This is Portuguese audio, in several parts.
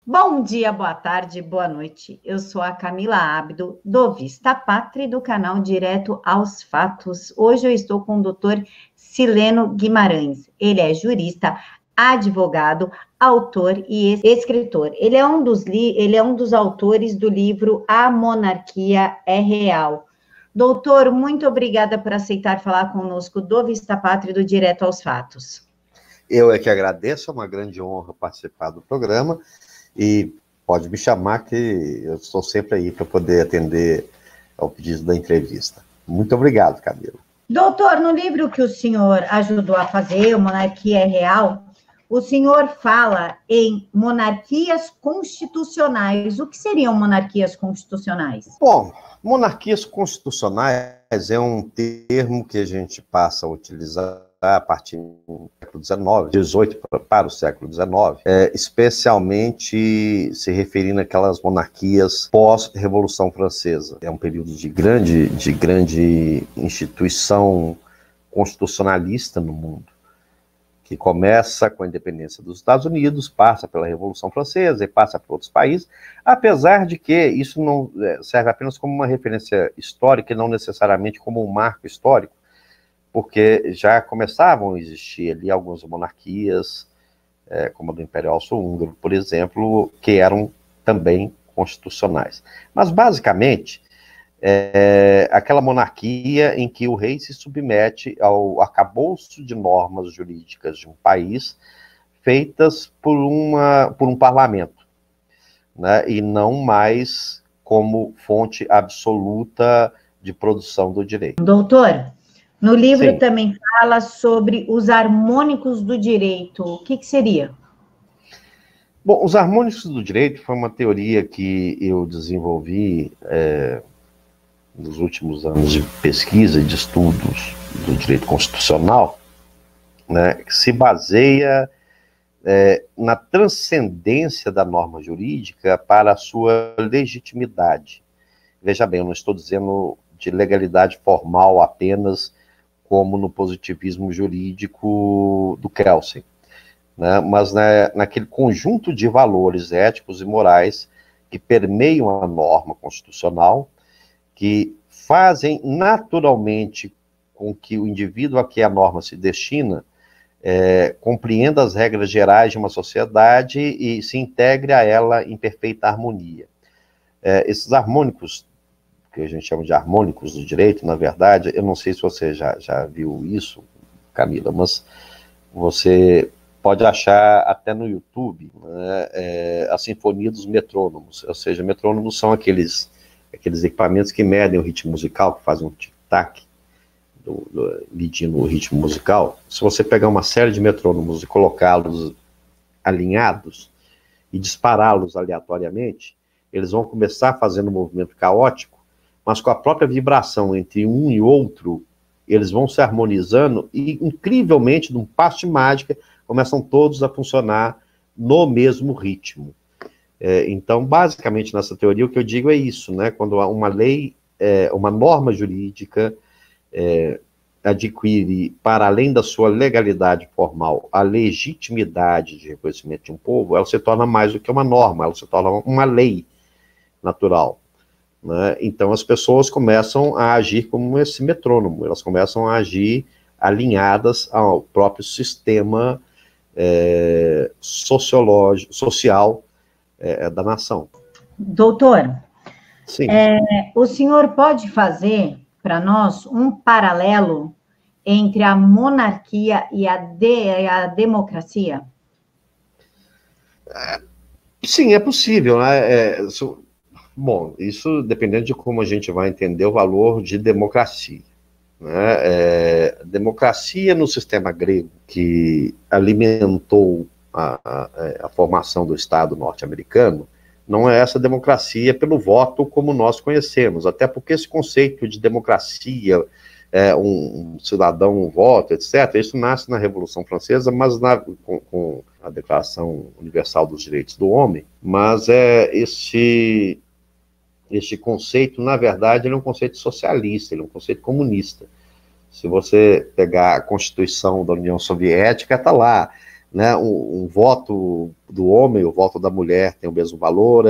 Bom dia, boa tarde, boa noite. Eu sou a Camila Abdo, do Vista Pátria, do canal Direto aos Fatos. Hoje eu estou com o doutor Sileno Guimarães. Ele é jurista, advogado, autor e escritor. Ele é um dos autores do livro A Monarquia é Real. Doutor, muito obrigada por aceitar falar conosco do Vista Pátria e do Direto aos Fatos. Eu é que agradeço, é uma grande honra participar do programa. E pode me chamar que eu estou sempre aí para poder atender ao pedido da entrevista. Muito obrigado, Camila. Doutor, no livro que o senhor ajudou a fazer, o Monarquia é Real, o senhor fala em monarquias constitucionais. O que seriam monarquias constitucionais? Bom, monarquias constitucionais é um termo que a gente passa a utilizar a partir do século XIX, XVIII para o século XIX, especialmente se referindo àquelas monarquias pós-Revolução Francesa. É um período de grande instituição constitucionalista no mundo, que começa com a independência dos Estados Unidos, passa pela Revolução Francesa e passa por outros países, apesar de que isso não serve apenas como uma referência histórica e não necessariamente como um marco histórico, porque já começavam a existir ali algumas monarquias, como a do Império Austro-Húngaro, por exemplo, que eram também constitucionais. Mas, basicamente, aquela monarquia em que o rei se submete ao arcabouço de normas jurídicas de um país, feitas por um parlamento, né, e não mais como fonte absoluta de produção do direito. Doutor, no livro Sim. Também fala sobre os harmônicos do direito. O que seria? Bom, os harmônicos do direito foi uma teoria que eu desenvolvi nos últimos anos de pesquisa e de estudos do direito constitucional, né, que se baseia na transcendência da norma jurídica para a sua legitimidade. Veja bem, eu não estou dizendo de legalidade formal apenas, como no positivismo jurídico do Kelsen, né? Mas naquele conjunto de valores éticos e morais que permeiam a norma constitucional, que fazem naturalmente com que o indivíduo a que a norma se destina compreenda as regras gerais de uma sociedade e se integre a ela em perfeita harmonia. Esses harmônicos, que a gente chama de harmônicos do direito, na verdade, eu não sei se você já viu isso, Camila, mas você pode achar até no YouTube, né, a sinfonia dos metrônomos, ou seja, metrônomos são aqueles equipamentos que medem o ritmo musical, que fazem um tic-tac, medindo o ritmo musical. Se você pegar uma série de metrônomos e colocá-los alinhados e dispará-los aleatoriamente, eles vão começar fazendo um movimento caótico, mas com a própria vibração entre um e outro, eles vão se harmonizando e, incrivelmente, num passo de mágica, começam todos a funcionar no mesmo ritmo. Então, basicamente, nessa teoria, o que eu digo é isso, né? Quando uma lei, uma norma jurídica adquire, para além da sua legalidade formal, a legitimidade de reconhecimento de um povo, ela se torna mais do que uma norma, ela se torna uma lei natural. Né? Então as pessoas começam a agir como esse metrônomo, elas começam a agir alinhadas ao próprio sistema social da nação. Doutor, sim. O senhor pode fazer para nós um paralelo entre a monarquia e a democracia? Sim, é possível, né? Bom, isso dependendo de como a gente vai entender o valor de democracia. Né? Democracia no sistema grego, que alimentou a formação do Estado norte-americano, não é essa democracia pelo voto como nós conhecemos, até porque esse conceito de democracia, um cidadão, um voto, etc., isso nasce na Revolução Francesa, mas com a Declaração Universal dos Direitos do Homem, mas este conceito, na verdade, ele é um conceito socialista, ele é um conceito comunista. Se você pegar a Constituição da União Soviética, está lá, né, um voto do homem, o voto da mulher tem o mesmo valor,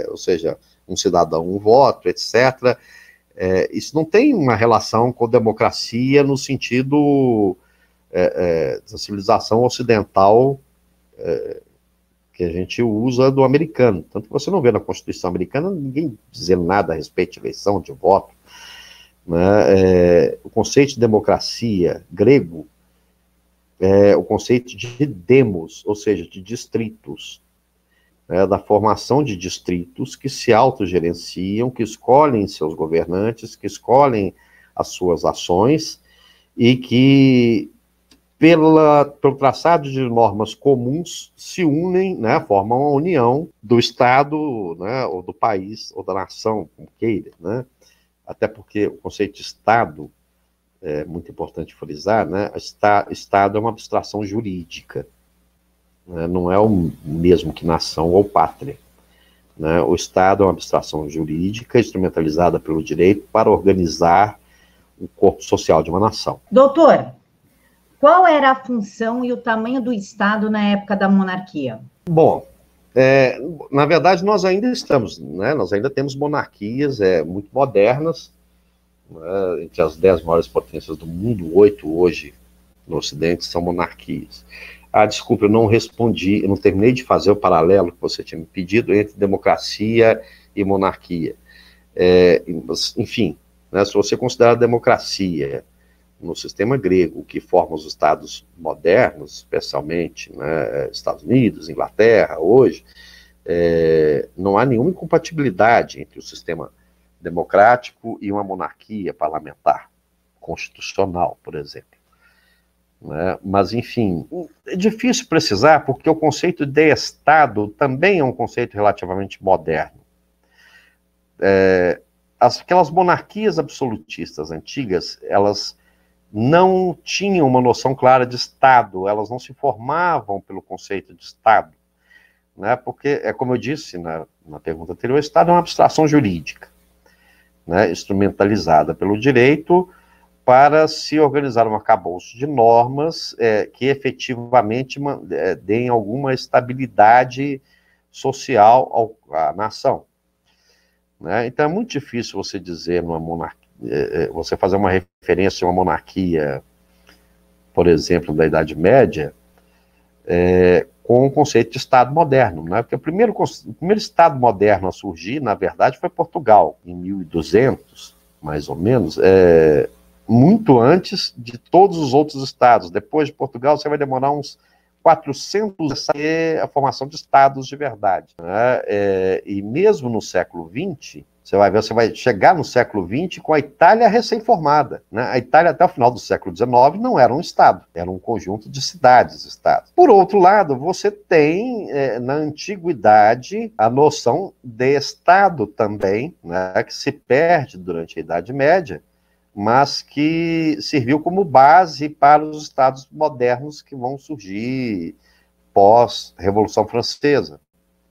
ou seja, um cidadão, um voto, etc. Isso não tem uma relação com democracia no sentido da civilização ocidental que a gente usa do americano. Tanto que você não vê na Constituição americana ninguém dizendo nada a respeito de eleição, de voto. Né? O conceito de democracia grego o conceito de demos, ou seja, de distritos, da formação de distritos que se autogerenciam, que escolhem seus governantes, que escolhem as suas ações e que, pelo traçado de normas comuns, se unem, né, formam uma união do Estado, né, ou do país, ou da nação, como queira, né? Até porque o conceito de Estado é muito importante frisar, né? Estado é uma abstração jurídica, né? Não é o mesmo que nação ou pátria. Né? O Estado é uma abstração jurídica instrumentalizada pelo direito para organizar o corpo social de uma nação. Doutor, qual era a função e o tamanho do Estado na época da monarquia? Bom, na verdade nós ainda estamos, né? Nós ainda temos monarquias muito modernas, né? Entre as 10 maiores potências do mundo, 8 hoje no Ocidente são monarquias. Desculpa, eu não respondi, eu não terminei de fazer o paralelo que você tinha me pedido entre democracia e monarquia. Enfim, né, se você considerar a democracia no sistema grego, que forma os estados modernos, especialmente, né, Estados Unidos, Inglaterra, hoje, não há nenhuma incompatibilidade entre o sistema democrático e uma monarquia parlamentar, constitucional, por exemplo. Né? Mas, enfim, é difícil precisar, porque o conceito de Estado também é um conceito relativamente moderno. Aquelas monarquias absolutistas antigas, elas não tinham uma noção clara de Estado, elas não se formavam pelo conceito de Estado, né? Porque, como eu disse na pergunta anterior, o Estado é uma abstração jurídica, né? Instrumentalizada pelo direito para se organizar um arcabouço de normas que efetivamente deem alguma estabilidade social à nação. Né? Então é muito difícil você dizer numa monarquia, você fazer uma referência a uma monarquia, por exemplo, da Idade Média, com o conceito de Estado moderno, né? Porque o primeiro Estado moderno a surgir, na verdade, foi Portugal, em 1200, mais ou menos, muito antes de todos os outros estados. Depois de Portugal, você vai demorar uns 400 anos a a formação de estados de verdade. Né? E mesmo no século XX, você vai chegar no século XX com a Itália recém-formada. Né? A Itália, até o final do século XIX, não era um estado, era um conjunto de cidades-estados. Por outro lado, você tem, na antiguidade, a noção de estado também, né, que se perde durante a Idade Média, mas que serviu como base para os estados modernos que vão surgir pós-Revolução Francesa,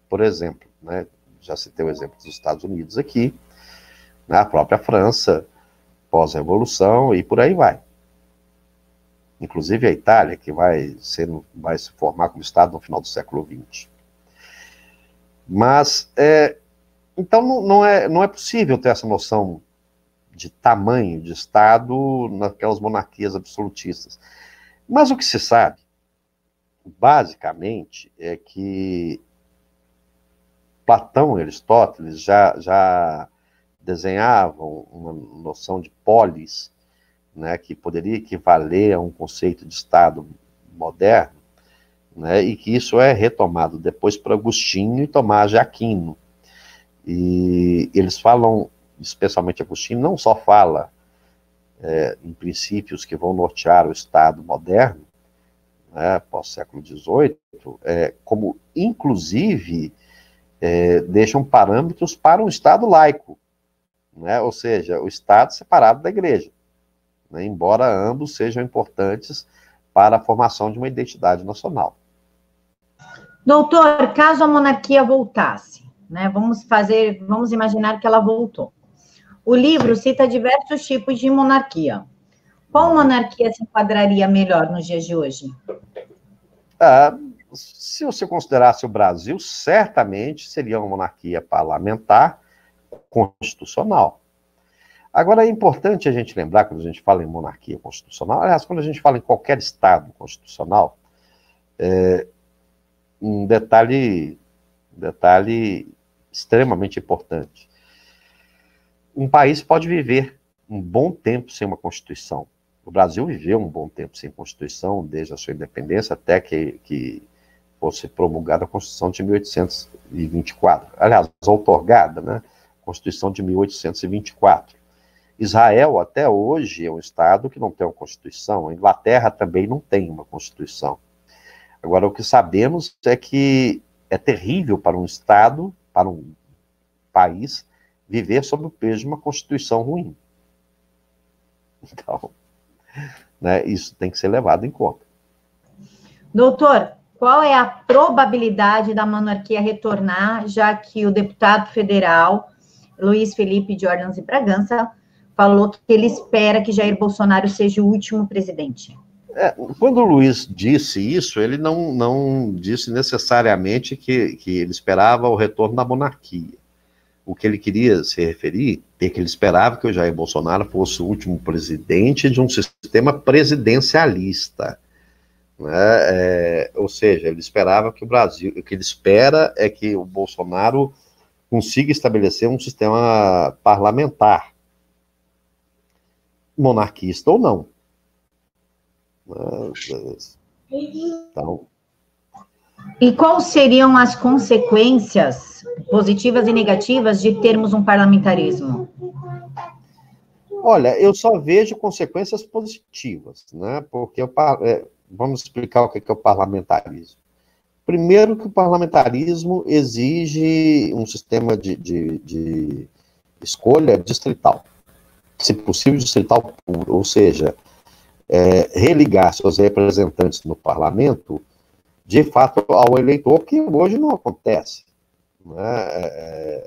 por exemplo. Né? Já citei o exemplo dos Estados Unidos aqui, né? A própria França, pós-Revolução, e por aí vai. Inclusive a Itália, que vai se formar como estado no final do século XX. Mas, então, não é possível ter essa noção de tamanho de Estado naquelas monarquias absolutistas. Mas o que se sabe, basicamente, é que Platão e Aristóteles já desenhavam uma noção de polis, né, que poderia equivaler a um conceito de Estado moderno, né, e que isso é retomado depois por Agostinho e Tomás de Aquino. E eles falam, especialmente Agostinho, não só fala em princípios que vão nortear o Estado moderno, né, pós-século XVIII, como, inclusive, deixam parâmetros para um Estado laico, né, ou seja, o Estado separado da Igreja, né, embora ambos sejam importantes para a formação de uma identidade nacional. Doutor, caso a monarquia voltasse, né, vamos imaginar que ela voltou. O livro cita diversos tipos de monarquia. Qual monarquia se enquadraria melhor nos dias de hoje? Ah, se você considerasse o Brasil, certamente seria uma monarquia parlamentar constitucional. Agora, é importante a gente lembrar, quando a gente fala em monarquia constitucional, aliás, quando a gente fala em qualquer Estado constitucional, um detalhe extremamente importante. Um país pode viver um bom tempo sem uma Constituição. O Brasil viveu um bom tempo sem Constituição, desde a sua independência até que fosse promulgada a Constituição de 1824. Aliás, outorgada, né? Constituição de 1824. Israel, até hoje, é um Estado que não tem uma Constituição. A Inglaterra também não tem uma Constituição. Agora, o que sabemos é que é terrível para um Estado, para um país, viver sob o peso de uma Constituição ruim. Então, né, isso tem que ser levado em conta. Doutor, qual é a probabilidade da monarquia retornar, já que o deputado federal Luiz Felipe Jordans e Bragança falou que ele espera que Jair Bolsonaro seja o último presidente? Quando o Luiz disse isso, ele não disse necessariamente que ele esperava o retorno da monarquia. O que ele queria se referir é que ele esperava que o Jair Bolsonaro fosse o último presidente de um sistema presidencialista. Né? Ou seja, ele esperava que o Brasil, o que ele espera é que o Bolsonaro consiga estabelecer um sistema parlamentar, monarquista ou não. Então, e quais seriam as consequências positivas e negativas de termos um parlamentarismo? Olha, eu só vejo consequências positivas, né? Porque vamos explicar o que é o parlamentarismo. Primeiro, que o parlamentarismo exige um sistema de escolha distrital, se possível distrital puro, ou seja, religar seus representantes no parlamento, de fato, ao eleitor, que hoje não acontece. Né?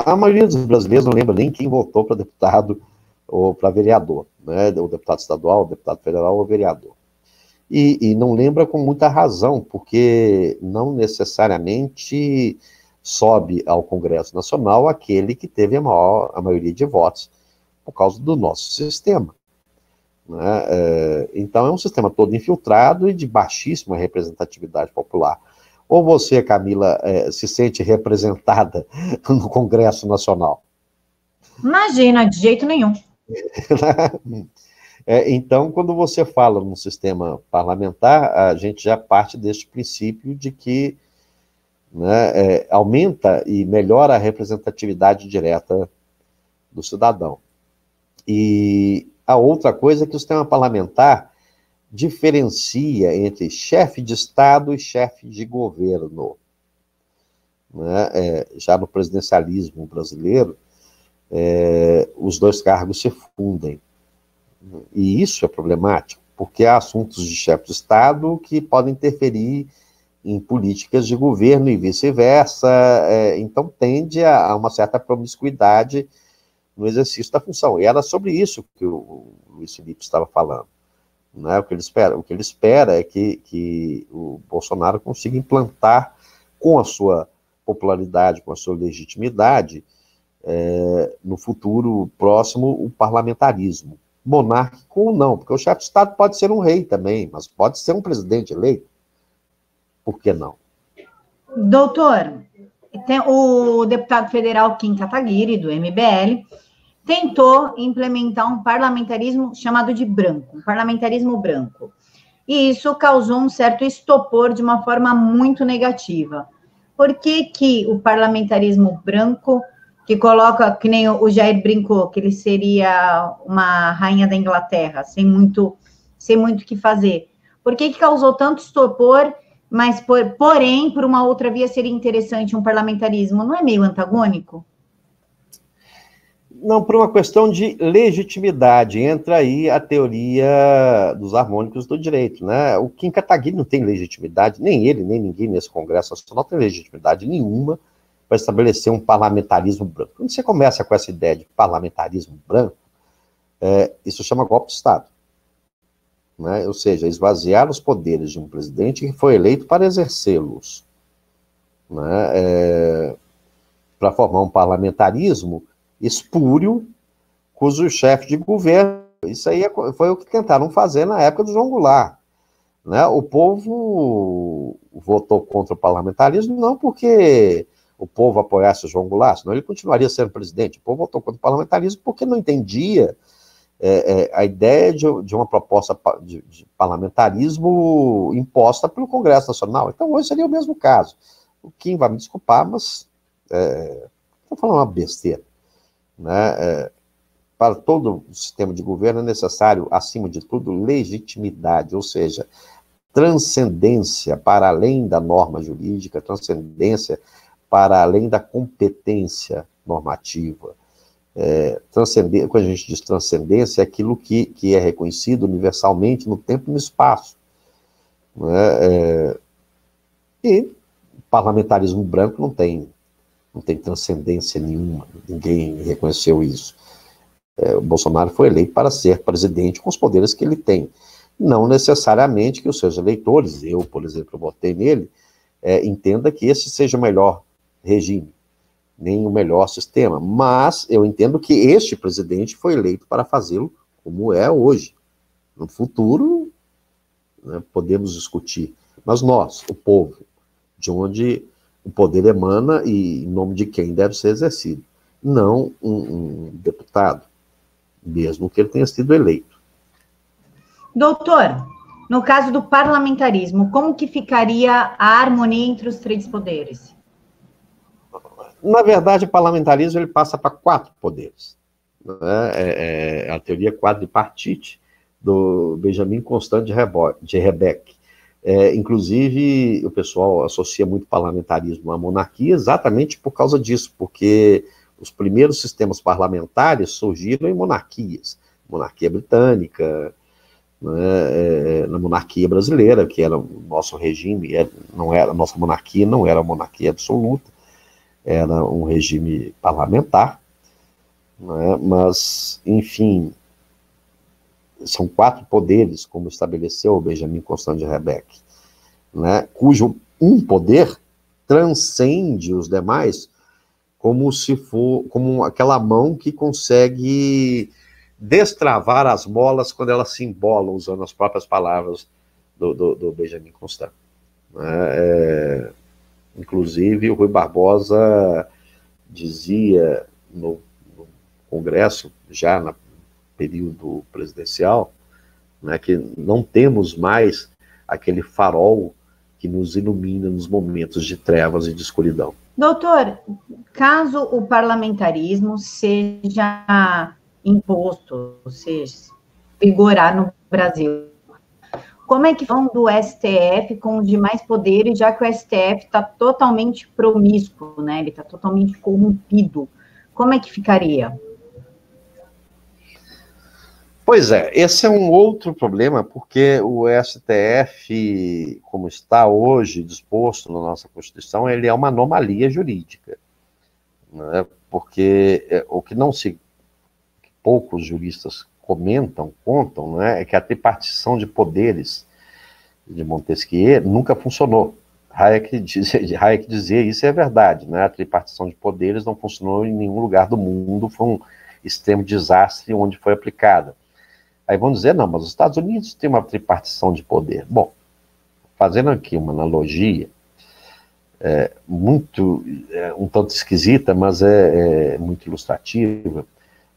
A maioria dos brasileiros não lembra nem quem votou para deputado ou para vereador, né? O deputado estadual, o deputado federal ou o vereador. E não lembra com muita razão, porque não necessariamente sobe ao Congresso Nacional aquele que teve a maioria de votos por causa do nosso sistema. Né? Então é um sistema todo infiltrado e de baixíssima representatividade popular. Ou você, Camila, se sente representada no Congresso Nacional? Imagina, de jeito nenhum. Então, quando você fala num sistema parlamentar, a gente já parte deste princípio de que, né, aumenta e melhora a representatividade direta do cidadão. E a outra coisa é que o sistema parlamentar diferencia entre chefe de Estado e chefe de governo. Né? Já no presidencialismo brasileiro, os dois cargos se fundem. E isso é problemático, porque há assuntos de chefe de Estado que podem interferir em políticas de governo e vice-versa, então tende a uma certa promiscuidade no exercício da função. E era sobre isso que o Luiz Felipe estava falando. Né? O que ele espera é que o Bolsonaro consiga implantar, com a sua popularidade, com a sua legitimidade, no futuro próximo, o parlamentarismo. Monárquico ou não, porque o chefe de Estado pode ser um rei também, mas pode ser um presidente eleito. Por que não? Doutor, o deputado federal Kim Kataguiri, do MBL, tentou implementar um parlamentarismo chamado de branco, um parlamentarismo branco. E isso causou um certo estopor de uma forma muito negativa. Por que o parlamentarismo branco, que coloca, que nem o Jair brincou, que ele seria uma rainha da Inglaterra, sem muito o que fazer? Por que causou tanto estopor, mas, porém, por uma outra via seria interessante um parlamentarismo? Não é meio antagônico? Não, por uma questão de legitimidade. Entra aí a teoria dos harmônicos do direito, né? O Kim Kataguiri não tem legitimidade, nem ele, nem ninguém nesse Congresso Nacional tem legitimidade nenhuma para estabelecer um parlamentarismo branco. Quando você começa com essa ideia de parlamentarismo branco, isso chama golpe de Estado. né? Ou seja, esvaziar os poderes de um presidente que foi eleito para exercê-los, né? Para formar um parlamentarismo espúrio, cujo chefe de governo, isso aí foi o que tentaram fazer na época do João Goulart, né? O povo votou contra o parlamentarismo não porque o povo apoiasse o João Goulart, senão ele continuaria sendo presidente. O povo votou contra o parlamentarismo porque não entendia a ideia de uma proposta de parlamentarismo imposta pelo Congresso Nacional. Então, hoje seria o mesmo caso. O Kim vai me desculpar, mas estou falando uma besteira, né? Para todo o sistema de governo é necessário, acima de tudo, legitimidade, ou seja, transcendência para além da norma jurídica, transcendência para além da competência normativa. Quando a gente diz transcendência, é aquilo que é reconhecido universalmente no tempo e no espaço, né? E parlamentarismo branco não tem transcendência nenhuma, ninguém reconheceu isso. O Bolsonaro foi eleito para ser presidente com os poderes que ele tem. Não necessariamente que os seus eleitores, eu, por exemplo, votei nele, entenda que esse seja o melhor regime, nem o melhor sistema, mas eu entendo que este presidente foi eleito para fazê-lo como é hoje. No futuro, né, podemos discutir, mas nós, o povo, de onde o poder emana e em nome de quem deve ser exercido, não um deputado, mesmo que ele tenha sido eleito. Doutor, no caso do parlamentarismo, como que ficaria a harmonia entre os três poderes? Na verdade, o parlamentarismo ele passa para 4 poderes. Né? A teoria quadripartite do Benjamin Constant de Rebecque. Inclusive, o pessoal associa muito parlamentarismo à monarquia exatamente por causa disso, porque os primeiros sistemas parlamentares surgiram em monarquias. Monarquia britânica, né, na monarquia brasileira, que era o nosso regime, a nossa monarquia não era uma monarquia absoluta, era um regime parlamentar, né, mas, enfim, são 4 poderes, como estabeleceu o Benjamin Constant de Rebecque, né, cujo um poder transcende os demais, como aquela mão que consegue destravar as molas quando elas se embolam, usando as próprias palavras do Benjamin Constant. Inclusive, o Rui Barbosa dizia no Congresso, já no período presidencial, né, que não temos mais aquele farol que nos ilumina nos momentos de trevas e de escuridão. Doutor, caso o parlamentarismo seja imposto, ou seja, vigorar no Brasil, como é que vão do STF com os demais poderes, já que o STF está totalmente promíscuo, né? Ele está totalmente corrompido. Como é que ficaria? Pois é, esse é um outro problema, porque o STF, como está hoje disposto na nossa Constituição, ele é uma anomalia jurídica, né? Porque o que poucos juristas contam, né, é que a tripartição de poderes de Montesquieu nunca funcionou. Hayek dizia isso, é verdade, né? A tripartição de poderes não funcionou em nenhum lugar do mundo, foi um extremo desastre onde foi aplicada. Aí vão dizer, não, mas os Estados Unidos têm uma tripartição de poder. Bom, fazendo aqui uma analogia, um tanto esquisita, mas muito ilustrativa.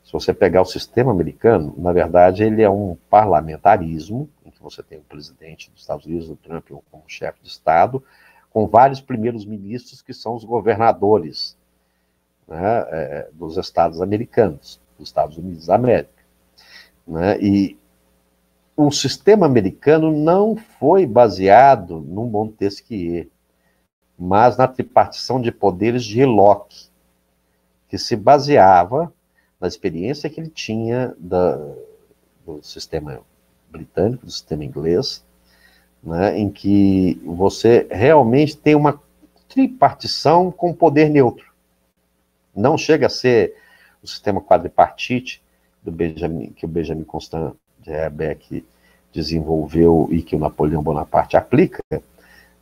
Se você pegar o sistema americano, na verdade, ele é um parlamentarismo, em que você tem o presidente dos Estados Unidos, o Trump, como chefe de Estado, com vários primeiros ministros que são os governadores, né, dos estados americanos, dos Estados Unidos da América. Né? E o sistema americano não foi baseado no Montesquieu, mas na tripartição de poderes de Locke, que se baseava na experiência que ele tinha do sistema britânico, do sistema inglês, né, em que você realmente tem uma tripartição com poder neutro. Não chega a ser o sistema quadripartite que o Benjamin Constant de Rebecque desenvolveu e que o Napoleão Bonaparte aplica,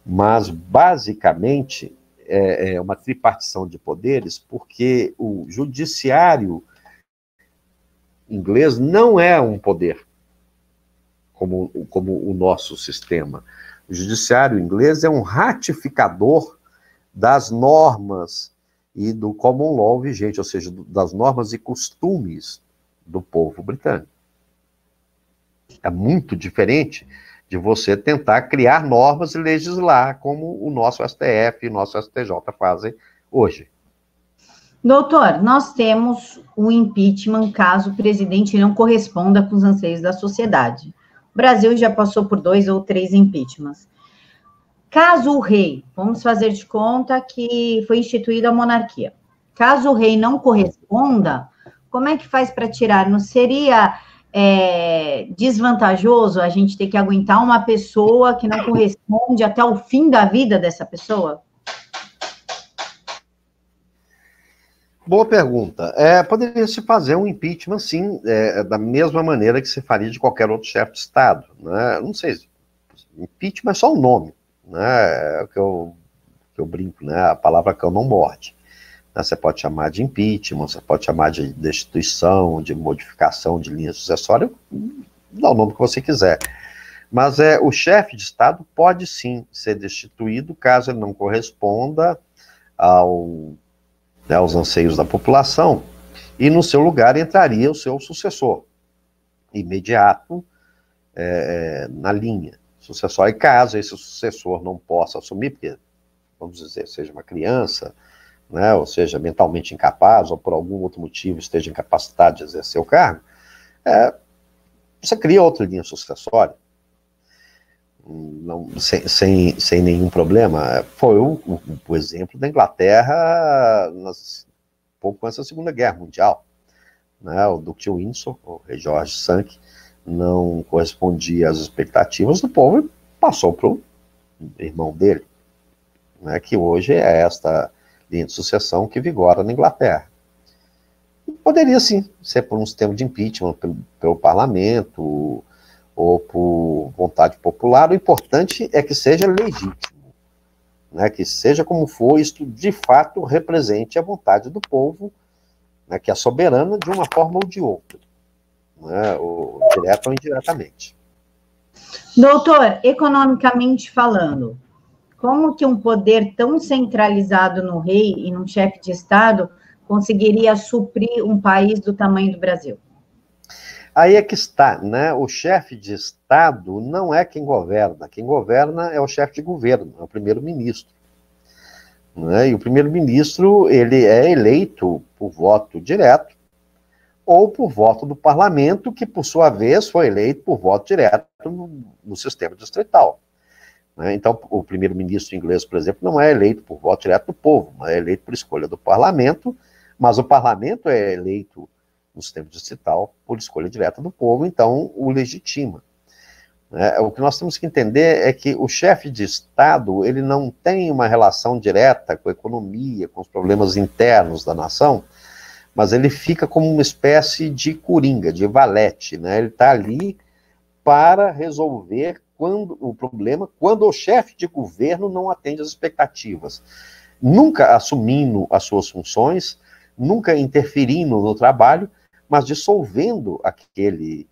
mas, basicamente, é uma tripartição de poderes, porque o judiciário inglês não é um poder, como o nosso sistema. O judiciário inglês é um ratificador das normas e do common law vigente, ou seja, das normas e costumes do povo britânico. É muito diferente de você tentar criar normas e legislar, como o nosso STF e o nosso STJ fazem hoje. Doutor, nós temos o impeachment caso o presidente não corresponda com os anseios da sociedade. O Brasil já passou por 2 ou 3 impeachments. Caso o rei, vamos fazer de conta que foi instituída a monarquia. Caso o rei não corresponda, como é que faz para tirar? Não seria desvantajoso a gente ter que aguentar uma pessoa que não corresponde até o fim da vida dessa pessoa? Boa pergunta. Poderia se fazer um impeachment, sim, da mesma maneira que se faria de qualquer outro chefe de Estado. Né? Não sei, impeachment é só um nome. Né? É o que eu brinco, né? A palavra cão não morde. Né? Você pode chamar de impeachment, você pode chamar de destituição, de modificação de linha sucessória, dá o nome que você quiser. Mas o chefe de Estado pode sim ser destituído caso ele não corresponda aos anseios da população, e no seu lugar entraria o seu sucessor, imediato, na linha sucessória. E caso esse sucessor não possa assumir, porque, vamos dizer, seja uma criança, né, ou seja, mentalmente incapaz, ou por algum outro motivo esteja incapacitado de exercer o cargo, você cria outra linha sucessória, não, sem nenhum problema. Foi o exemplo da Inglaterra pouco antes da Segunda Guerra Mundial. Né? O Duque de Windsor, o rei George V, não correspondia às expectativas do povo e passou para o irmão dele, né? Que hoje é esta linha de sucessão que vigora na Inglaterra. E poderia sim ser por um sistema de impeachment pelo parlamento, ou por vontade popular. O importante é que seja legítimo, né, que seja como for, isto de fato represente a vontade do povo, né, que é soberana de uma forma ou de outra, né, ou direta ou indiretamente. Doutor, economicamente falando, como que um poder tão centralizado no rei e num chefe de Estado conseguiria suprir um país do tamanho do Brasil? Aí é que está, né? O chefe de Estado não é quem governa é o chefe de governo, é o primeiro-ministro. Né? E o primeiro-ministro, ele é eleito por voto direto ou por voto do parlamento, que por sua vez foi eleito por voto direto no sistema distrital. Né? Então, o primeiro-ministro inglês, por exemplo, não é eleito por voto direto do povo, mas é eleito por escolha do parlamento, mas o parlamento é eleito no sistema distrital por escolha direta do povo, então o legitima. O que nós temos que entender é que o chefe de Estado, ele não tem uma relação direta com a economia, com os problemas internos da nação, mas ele fica como uma espécie de coringa, de valete, né? Ele está ali para resolver o problema quando o chefe de governo não atende às expectativas, nunca assumindo as suas funções, nunca interferindo no trabalho, mas dissolvendo aquele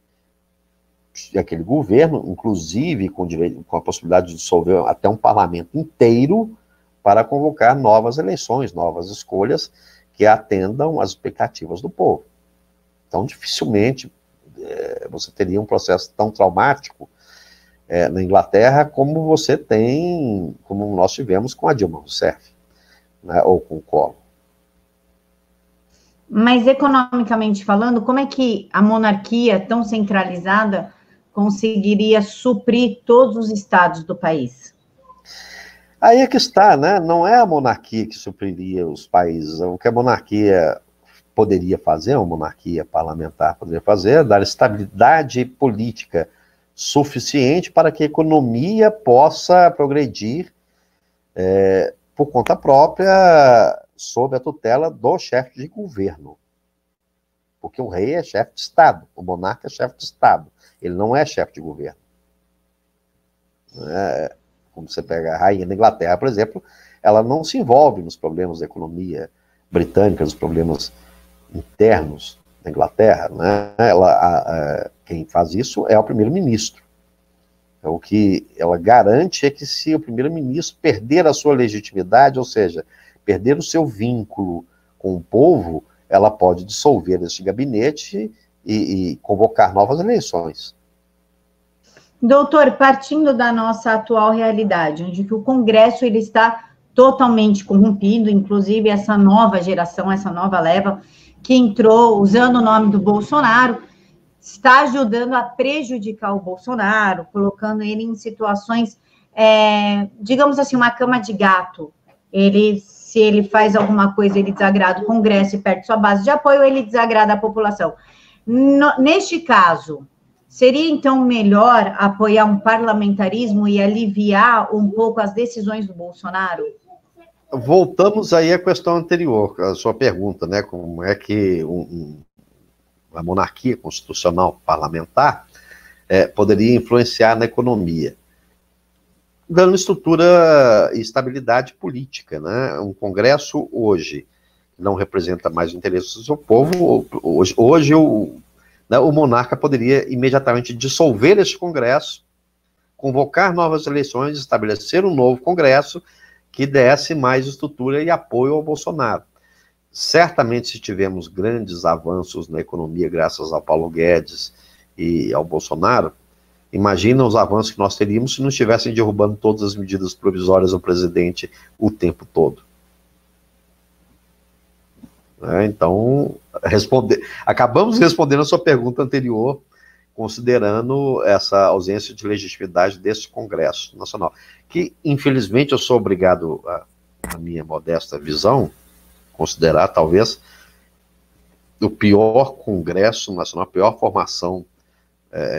governo, inclusive com a possibilidade de dissolver até um parlamento inteiro para convocar novas eleições, novas escolhas que atendam às expectativas do povo. Então, dificilmente você teria um processo tão traumático na Inglaterra como como nós tivemos com a Dilma Rousseff, né, ou com o Collor. Mas, economicamente falando, como é que a monarquia tão centralizada conseguiria suprir todos os estados do país? Aí é que está, né? Não é a monarquia que supriria os países. O que a monarquia poderia fazer, uma monarquia parlamentar poderia fazer, é dar estabilidade política suficiente para que a economia possa progredir por conta própria, sob a tutela do chefe de governo. Porque o rei é chefe de Estado, o monarca é chefe de Estado, ele não é chefe de governo. né? Como você pega a rainha da Inglaterra, por exemplo, ela não se envolve nos problemas da economia britânica, nos problemas internos da Inglaterra, né? Quem faz isso é o primeiro-ministro. Então, o que ela garante é que se o primeiro-ministro perder a sua legitimidade, ou seja, perder o seu vínculo com o povo, ela pode dissolver este gabinete e convocar novas eleições. Doutor, partindo da nossa atual realidade, onde que o Congresso ele está totalmente corrompido, inclusive essa nova geração, essa nova leva, que entrou usando o nome do Bolsonaro, está ajudando a prejudicar o Bolsonaro, colocando ele em situações, digamos assim, uma cama de gato. Se ele faz alguma coisa, ele desagrada o Congresso e perde sua base de apoio, ele desagrada a população. Neste caso, seria, então, melhor apoiar um parlamentarismo e aliviar um pouco as decisões do Bolsonaro? Voltamos aí à questão anterior, a sua pergunta, né? Como é que a monarquia constitucional parlamentar poderia influenciar na economia? Dando estrutura e estabilidade política, né? Um Congresso hoje não representa mais o interesse do seu povo. Hoje o monarca poderia imediatamente dissolver esse Congresso, convocar novas eleições, estabelecer um novo Congresso que desse mais estrutura e apoio ao Bolsonaro. Certamente, se tivermos grandes avanços na economia graças ao Paulo Guedes e ao Bolsonaro, imagina os avanços que nós teríamos se não estivessem derrubando todas as medidas provisórias do presidente o tempo todo. Então, acabamos respondendo a sua pergunta anterior, considerando essa ausência de legitimidade desse Congresso Nacional, que, infelizmente, eu sou obrigado, na minha modesta visão, considerar, talvez, o pior Congresso Nacional, a pior formação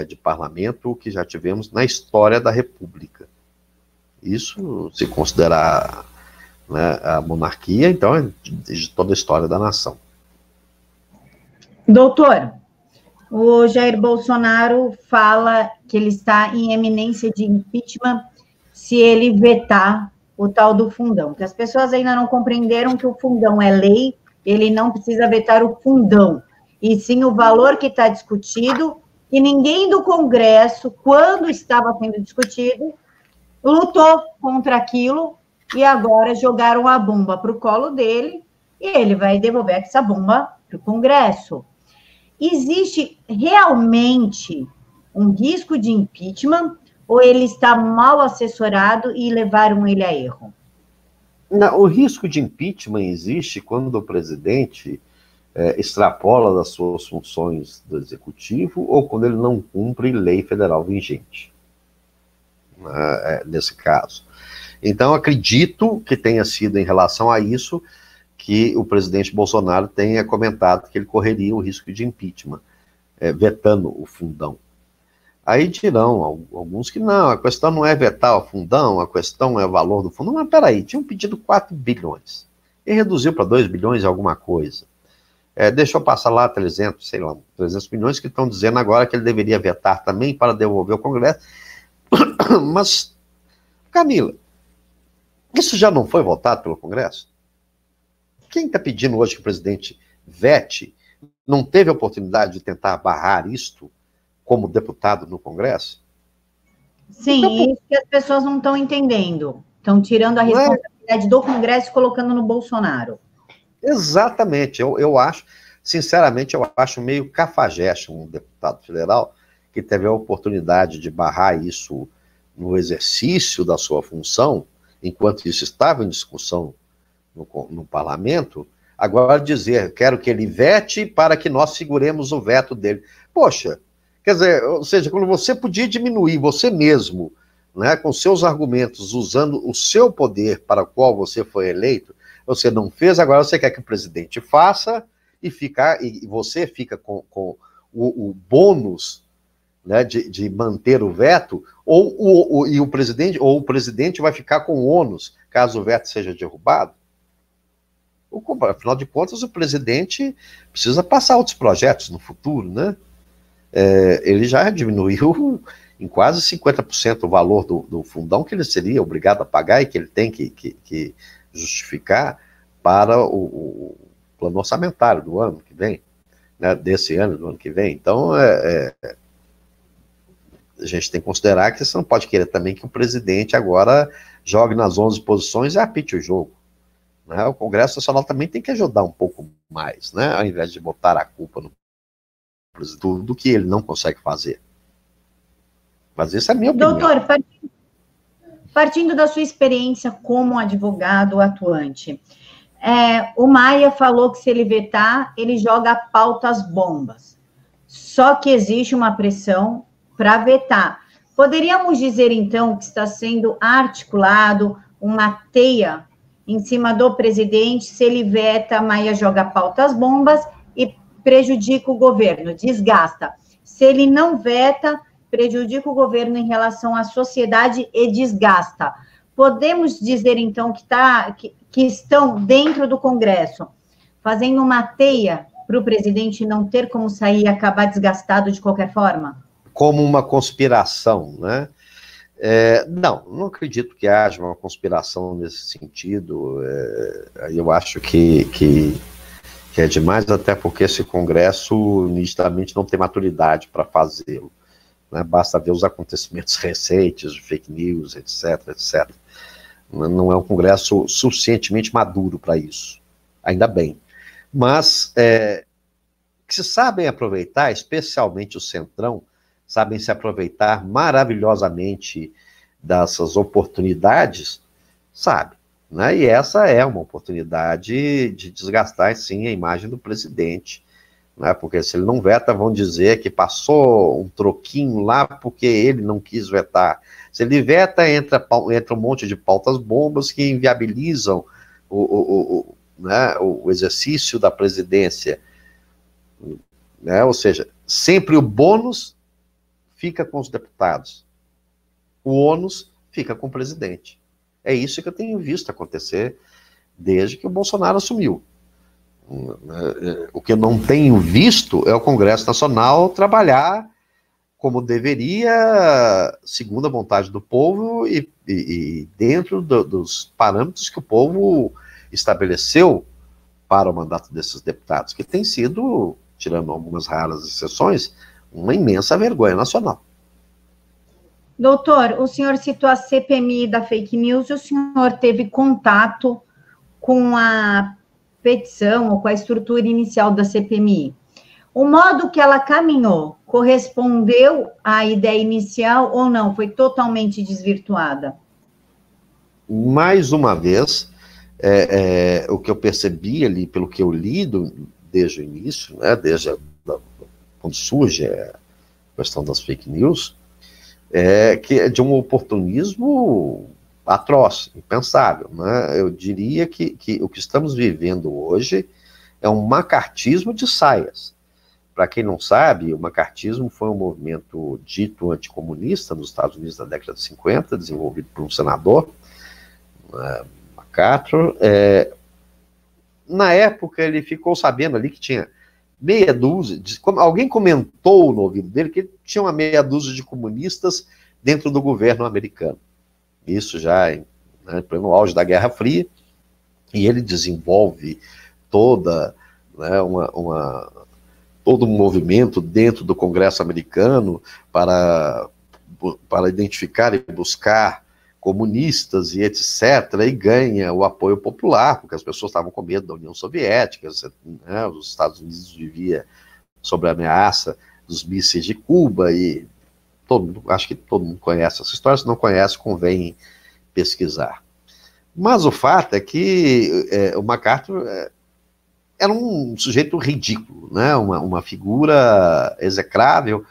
de parlamento que já tivemos na história da República. Isso, se considerar, né, a monarquia, então, é de toda a história da nação. Doutor, o Jair Bolsonaro fala que ele está em eminência de impeachment se ele vetar o tal do fundão, que as pessoas ainda não compreenderam que o fundão é lei, ele não precisa vetar o fundão, e sim o valor que está discutido, e ninguém do Congresso, quando estava sendo discutido, lutou contra aquilo, e agora jogaram a bomba para o colo dele, e ele vai devolver essa bomba para o Congresso. Existe realmente um risco de impeachment ou ele está mal assessorado e levaram ele a erro? Não, o risco de impeachment existe quando o presidente extrapola das suas funções do executivo ou quando ele não cumpre lei federal vigente, nesse caso. Então, acredito que tenha sido em relação a isso que o presidente Bolsonaro tenha comentado que ele correria o risco de impeachment, vetando o fundão. Aí dirão alguns que não, a questão não é vetar o fundão, a questão é o valor do fundão. Mas peraí, tinham pedido 4 bilhões, e reduziu para 2 bilhões e alguma coisa. Deixou passar lá 300 milhões que estão dizendo agora que ele deveria vetar também para devolver ao Congresso. Mas, Camila, isso já não foi votado pelo Congresso? Quem está pedindo hoje que o presidente vete não teve a oportunidade de tentar barrar isto como deputado no Congresso? Sim, então, isso que as pessoas não estão entendendo. Estão tirando a responsabilidade do Congresso e colocando no Bolsonaro. Exatamente. Eu acho, sinceramente, eu acho meio cafajeste um deputado federal que teve a oportunidade de barrar isso no exercício da sua função, enquanto isso estava em discussão no parlamento, agora dizer, quero que ele vete para que nós seguremos o veto dele. Poxa, quer dizer, ou seja, quando você podia diminuir você mesmo, né, com seus argumentos, usando o seu poder para o qual você foi eleito, você não fez, agora você quer que o presidente faça e você fica com o bônus, né, de manter o veto, ou o presidente vai ficar com o ônus caso o veto seja derrubado. Afinal de contas, o presidente precisa passar outros projetos no futuro, né? Ele já diminuiu em quase 50% o valor do fundão que ele seria obrigado a pagar e que ele tem que justificar para o plano orçamentário do ano que vem, né, desse ano, do ano que vem. Então, a gente tem que considerar que você não pode querer também que o presidente agora jogue nas 11 posições e apite o jogo. Né? O Congresso Nacional também tem que ajudar um pouco mais, né, ao invés de botar a culpa no presidente do que ele não consegue fazer. Mas essa é a minha opinião. Doutor, partindo da sua experiência como advogado atuante, o Maia falou que se ele vetar, ele joga pautas bombas. Só que existe uma pressão para vetar. Poderíamos dizer, então, que está sendo articulado uma teia em cima do presidente, se ele veta, Maia joga pautas bombas e prejudica o governo, desgasta. Se ele não veta, prejudica o governo em relação à sociedade e desgasta. Podemos dizer, então, que estão dentro do Congresso, fazendo uma teia para o presidente não ter como sair e acabar desgastado de qualquer forma? Como uma conspiração, né? Não acredito que haja uma conspiração nesse sentido. Eu acho que é demais, até porque esse Congresso nitidamente não tem maturidade para fazê-lo. Né? Basta ver os acontecimentos recentes, fake news, etc, etc. Não é um Congresso suficientemente maduro para isso, ainda bem. Mas que se sabem aproveitar, especialmente o Centrão, sabem se aproveitar maravilhosamente dessas oportunidades, sabe? Né? E essa é uma oportunidade de desgastar, sim, a imagem do presidente. Né? Porque se ele não veta, vão dizer que passou um troquinho lá porque ele não quis vetar. Se ele veta, entra um monte de pautas bombas que inviabilizam o exercício da presidência. Né? Ou seja, sempre o bônus fica com os deputados, o ônus fica com o presidente. É isso que eu tenho visto acontecer desde que o Bolsonaro assumiu. O que eu não tenho visto é o Congresso Nacional trabalhar como deveria, segundo a vontade do povo e dentro dos parâmetros que o povo estabeleceu para o mandato desses deputados, que tem sido, tirando algumas raras exceções, uma imensa vergonha nacional. Doutor, o senhor citou a CPMI da fake news, e o senhor teve contato com a petição ou com a estrutura inicial da CPMI. O modo que ela caminhou correspondeu à ideia inicial ou não? Foi totalmente desvirtuada? Mais uma vez, o que eu percebi ali, pelo que eu li desde o início, né, desde quando surge a questão das fake news, que é de um oportunismo atroz, impensável. Né? Eu diria que o que estamos vivendo hoje é um macartismo de saias. Para quem não sabe, o macartismo foi um movimento dito anticomunista nos Estados Unidos na década de 50, desenvolvido por um senador, MacArthur. Na época, ele ficou sabendo ali que tinha meia dúzia, alguém comentou no ouvido dele que tinha uma meia dúzia de comunistas dentro do governo americano. Isso já em pleno auge da Guerra Fria, e ele desenvolve toda, né, todo um movimento dentro do Congresso americano para identificar e buscar comunistas e etc., e ganha o apoio popular, porque as pessoas estavam com medo da União Soviética, né, os Estados Unidos viviam sob a ameaça dos mísseis de Cuba, e acho que todo mundo conhece essa história. Se não conhece, convém pesquisar. Mas o fato é que o MacArthur era um sujeito ridículo, né, uma figura execrável,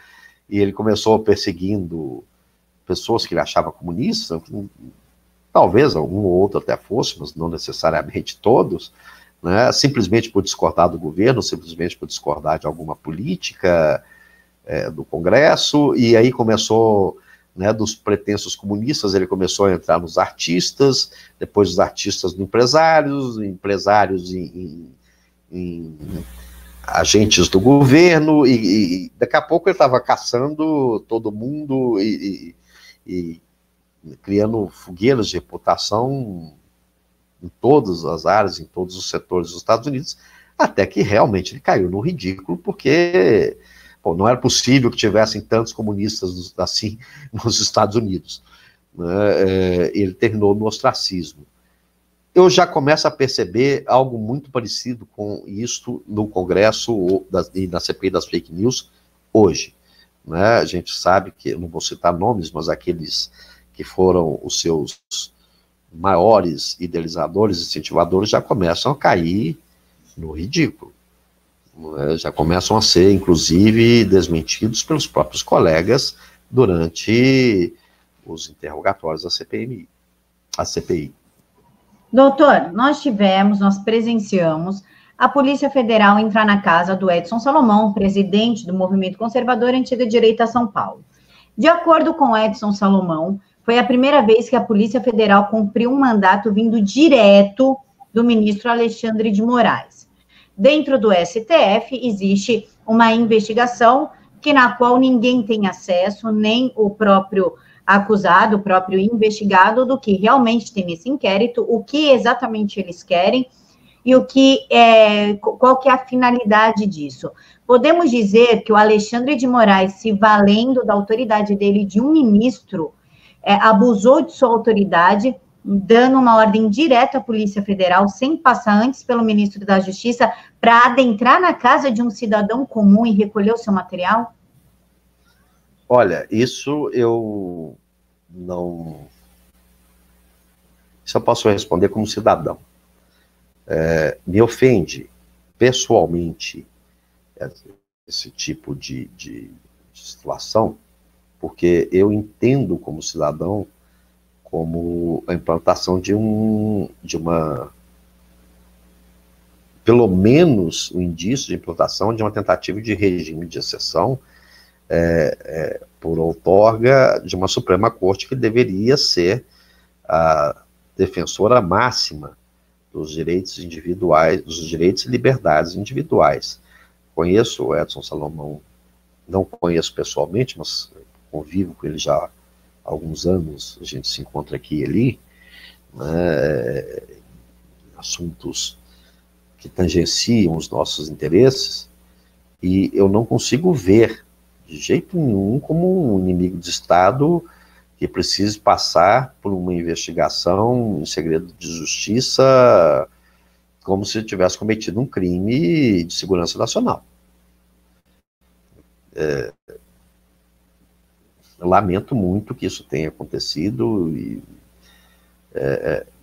e ele começou perseguindo pessoas que ele achava comunistas, talvez um ou outro até fosse, mas não necessariamente todos, né, simplesmente por discordar do governo, simplesmente por discordar de alguma política do Congresso, e aí começou, né, dos pretensos comunistas, ele começou a entrar nos artistas, depois os artistas no empresários em agentes do governo, e daqui a pouco ele estava caçando todo mundo e criando fogueiras de reputação em todas as áreas, em todos os setores dos Estados Unidos, até que realmente ele caiu no ridículo, porque não era possível que tivessem tantos comunistas assim nos Estados Unidos. Né? Ele terminou no ostracismo. Eu já começo a perceber algo muito parecido com isso no Congresso e na CPI das fake news hoje. Né? A gente sabe que, eu não vou citar nomes, mas aqueles que foram os seus maiores idealizadores, incentivadores, já começam a cair no ridículo. Né? Já começam a ser, inclusive, desmentidos pelos próprios colegas durante os interrogatórios da CPI. Doutor, nós presenciamos a Polícia Federal entrar na casa do Edson Salomão, presidente do Movimento Conservador Antiga Direita São Paulo. De acordo com Edson Salomão, foi a primeira vez que a Polícia Federal cumpriu um mandato vindo direto do ministro Alexandre de Moraes. Dentro do STF existe uma investigação na qual ninguém tem acesso, nem o próprio acusado, o próprio investigado, do que realmente tem nesse inquérito, o que exatamente eles querem e qual que é a finalidade disso. Podemos dizer que o Alexandre de Moraes, se valendo da autoridade dele de um ministro, abusou de sua autoridade, dando uma ordem direta à Polícia Federal, sem passar antes pelo ministro da Justiça, para adentrar na casa de um cidadão comum e recolher o seu material? Olha, isso eu não... Isso eu posso responder como cidadão. Me ofende, pessoalmente, esse tipo de situação, porque eu entendo como cidadão como a implantação de uma... Pelo menos o indício de implantação de uma tentativa de regime de exceção por outorga de uma Suprema Corte que deveria ser a defensora máxima dos direitos individuais, dos direitos e liberdades individuais. Conheço o Edson Salomão, não conheço pessoalmente, mas convivo com ele já há alguns anos, a gente se encontra aqui e ali, né, assuntos que tangenciam os nossos interesses, e eu não consigo ver de jeito nenhum como um inimigo de Estado que precise passar por uma investigação em segredo de justiça como se tivesse cometido um crime de segurança nacional. Lamento muito que isso tenha acontecido e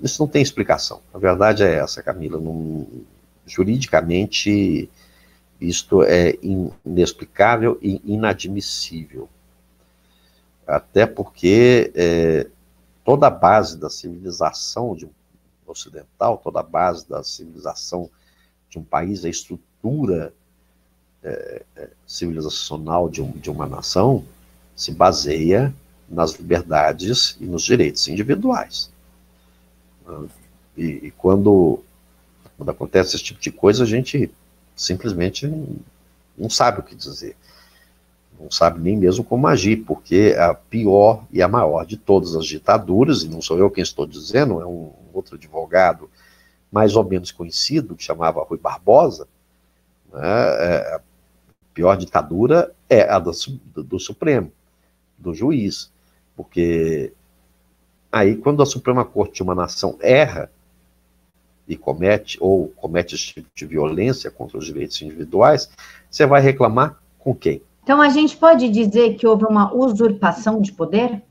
isso não tem explicação. A verdade é essa, Camila. Juridicamente, isto é inexplicável e inadmissível. Até porque toda a base da civilização ocidental, toda a base da civilização de um país, a estrutura civilizacional de uma nação, se baseia nas liberdades e nos direitos individuais. E quando acontece esse tipo de coisa, a gente simplesmente não sabe o que dizer. Não sabe nem mesmo como agir, porque a pior e a maior de todas as ditaduras, e não sou eu quem estou dizendo, é um outro advogado mais ou menos conhecido, que chamava Rui Barbosa, né, a pior ditadura é a do Supremo, do juiz, porque aí quando a Suprema Corte de uma nação erra e comete esse tipo de violência contra os direitos individuais, você vai reclamar com quem? Então, a gente pode dizer que houve uma usurpação de poder?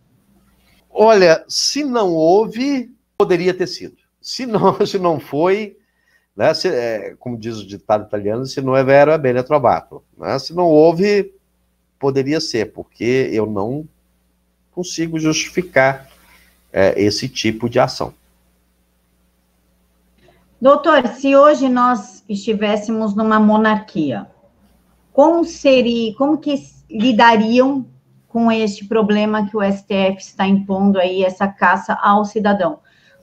Olha, se não houve, poderia ter sido. Se não foi, né, como diz o ditado italiano, se não é vero, é bene trovato. Né? Se não houve, poderia ser, porque eu não consigo justificar esse tipo de ação. Doutor, se hoje nós estivéssemos numa monarquia, como que lidariam com este problema que o STF está impondo aí, essa caça ao cidadão?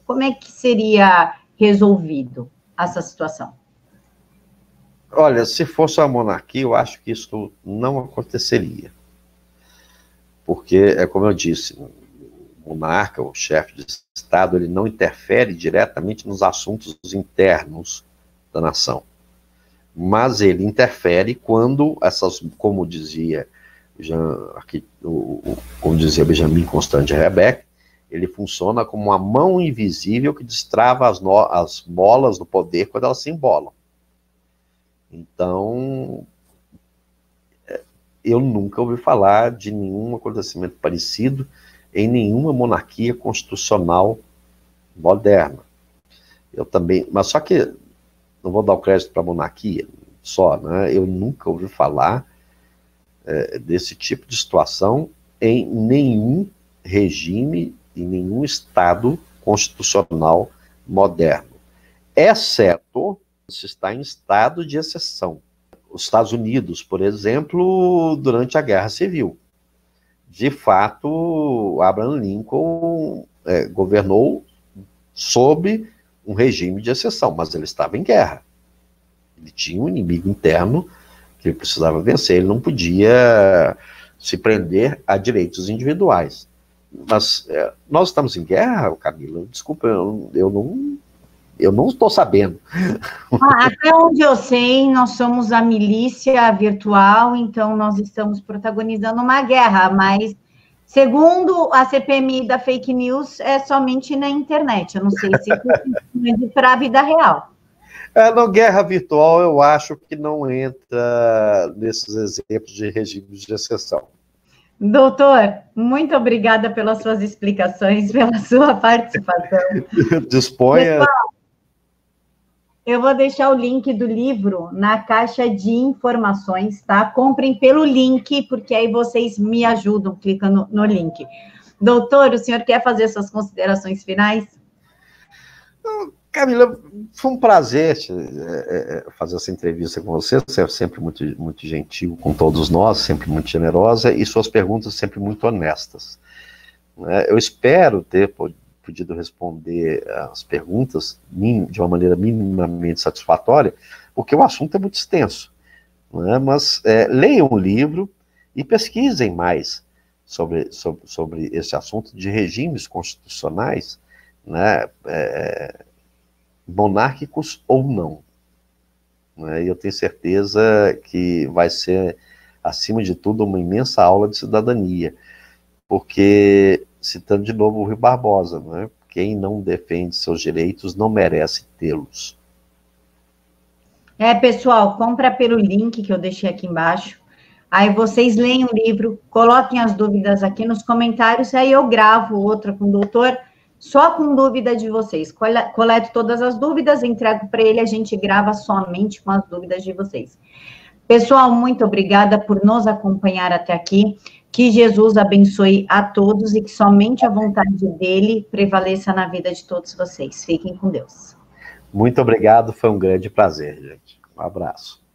Como é que seria resolvido essa situação? Olha, se fosse a monarquia, eu acho que isso não aconteceria. Porque, é como eu disse, o monarca, o chefe de Estado, ele não interfere diretamente nos assuntos internos da nação. Mas ele interfere quando essas, como dizia Benjamin Constant de Rebecca, ele funciona como uma mão invisível que destrava as bolas do poder quando elas se embolam. Então, eu nunca ouvi falar de nenhum acontecimento parecido em nenhuma monarquia constitucional moderna. Eu também, mas só que não vou dar o crédito para a monarquia só, né? Eu nunca ouvi falar desse tipo de situação em nenhum regime, em nenhum Estado constitucional moderno, exceto se está em estado de exceção. Os Estados Unidos, por exemplo, durante a Guerra Civil. De fato, Abraham Lincoln governou sob um regime de exceção, mas ele estava em guerra. Ele tinha um inimigo interno que ele precisava vencer, ele não podia se prender a direitos individuais. Mas nós estamos em guerra, Camila? Desculpa, eu não estou sabendo. Até onde eu sei, nós somos a milícia virtual, então nós estamos protagonizando uma guerra, mas segundo a CPMI da fake news, é somente na internet. Eu não sei se é para a vida real. Na guerra virtual, eu acho que não entra nesses exemplos de regimes de exceção. Doutor, muito obrigada pelas suas explicações, pela sua participação. Disponha. Pessoal, eu vou deixar o link do livro na caixa de informações, tá? Comprem pelo link, porque aí vocês me ajudam clicando no link. Doutor, o senhor quer fazer suas considerações finais? Camila, foi um prazer fazer essa entrevista com você. Você é sempre muito, muito gentil com todos nós, sempre muito generosa, e suas perguntas sempre muito honestas. Eu espero ter podido responder as perguntas de uma maneira minimamente satisfatória, porque o assunto é muito extenso. Mas leiam o livro e pesquisem mais sobre esse assunto de regimes constitucionais, monárquicos ou não. E eu tenho certeza que vai ser, acima de tudo, uma imensa aula de cidadania, porque, citando de novo o Rui Barbosa, quem não defende seus direitos não merece tê-los. Pessoal, compra pelo link que eu deixei aqui embaixo, aí vocês leem o livro, coloquem as dúvidas aqui nos comentários, aí eu gravo outra com o doutor, só com dúvida de vocês. Coleto todas as dúvidas, entrego para ele, a gente grava somente com as dúvidas de vocês. Pessoal, muito obrigada por nos acompanhar até aqui. Que Jesus abençoe a todos e que somente a vontade dele prevaleça na vida de todos vocês. Fiquem com Deus. Muito obrigado, foi um grande prazer, gente. Um abraço.